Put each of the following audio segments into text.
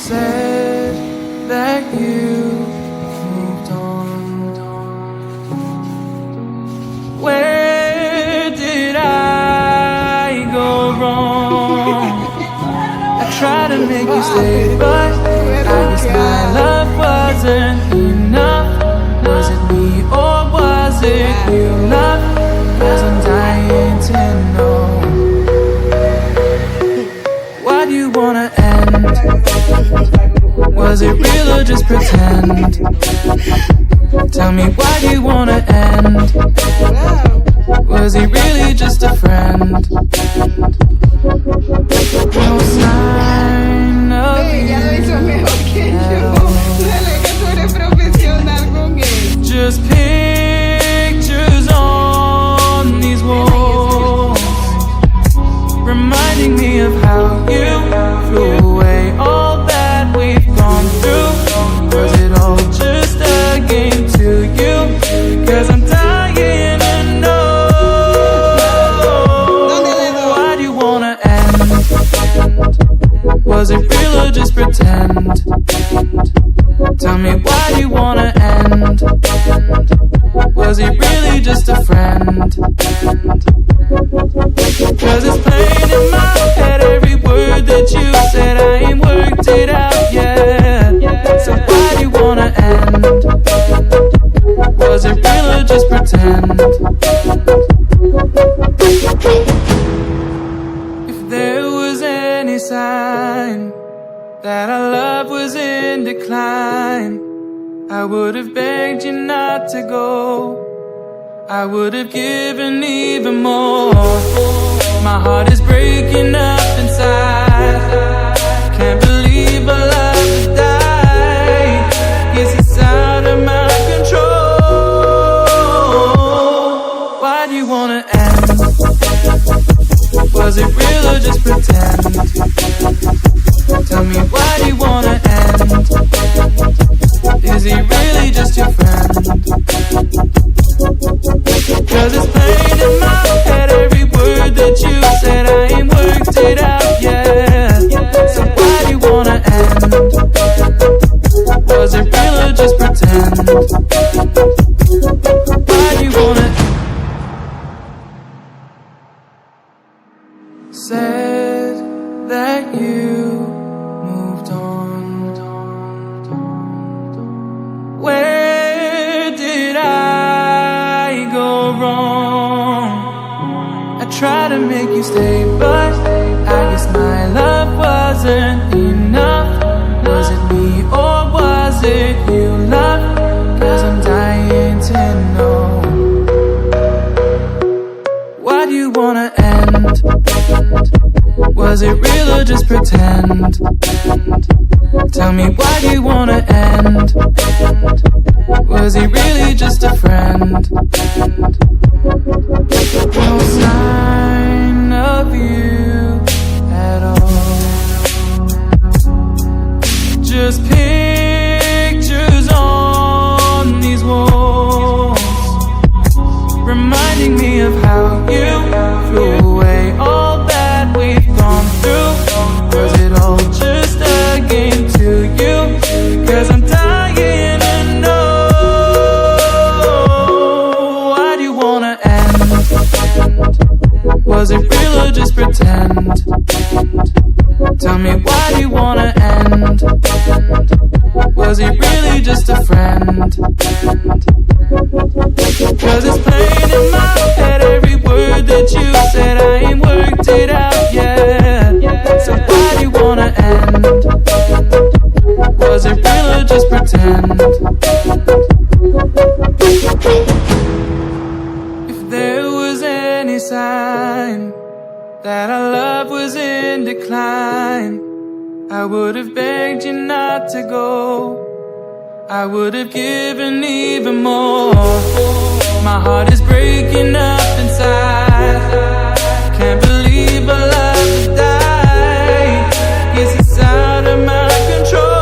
said that you moved on. Where did I go wrong? I tried to make you stay, but I guess my love wasn't enough. Was it me or was it you, love? 'Cause I'm dying to know. Why do you wanna end? Was it real or just pretend? Tell me, why do you wanna end? Was he really just a friend? No sign of you just pictures on these walls, reminding me of how you threw away all that we've gone through. Was it all just a game to you? Because I'm dying to know. Why do you wanna end? Was it real or just pretend? Tell me, why do you wanna end? Was he really just a friend? 'Cause it's playing in my head, every word that you said. I ain't worked it out yet. So why do you wanna end? Was it real or just pretend? If there was any sign that our love was in decline, I would have begged you not to go. I would have given even more. My heart is breaking up inside. Can't believe our love has died. Guess it's out of my control. Why do you wanna end? Was it real or just pretend? Tell me, why do you wanna end? Is he really just your friend? 'Cause it's playing in my head, every word that you said. I ain't worked it out yet. So why do you wanna end? Was it real or just pretend? Why do you wanna? Said that you moved on. Where did I go wrong? I tried to make you stay, but I guess my love wasn't enough. Was it me or was it you, love? 'Cause I'm dying to know. Why do you wanna end? Was it real or just pretend? Tell me, why do you wanna end? Was he really just a friend? No sign of you at all. Just pictures on these walls, reminding me of how you threw away all that we've gone through. Was it all just a game to you? 'Cause I'm dying to know. Why do you wanna end? Was it real or just pretend? Tell me, why do you wanna end? Was he really just a friend? 'Cause it's playing in my head, every word that you said. I ain't worked it out yet. So why do you wanna end? Was it real or just pretend? If there was any sign that our love was in decline, I would have begged you not to go. I would have given even more. My heart is breaking up inside. Can't believe our love has died. Guess it's out of my control.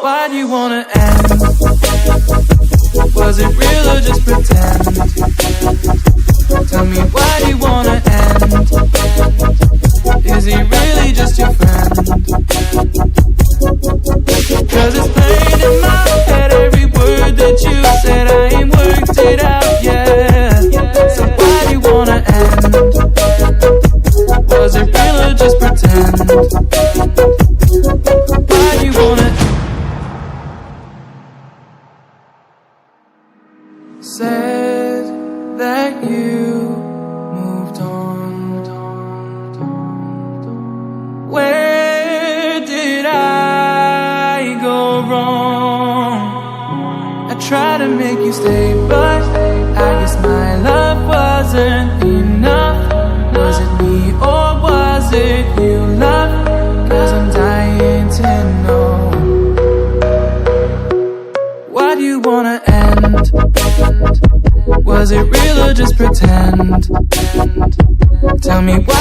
Why do you wanna end? Was it real or just pretend? Tell me, why do you wanna end? Is he really just your friend? pretend? Why you wanna said that you moved on. Where did I go wrong? I tried to make you stay, but I guess my love wasn't enough. Was it me or was it you, love? 'Cause I'm dying to know. Why do you wanna end? Was it real or just pretend? Tell me why.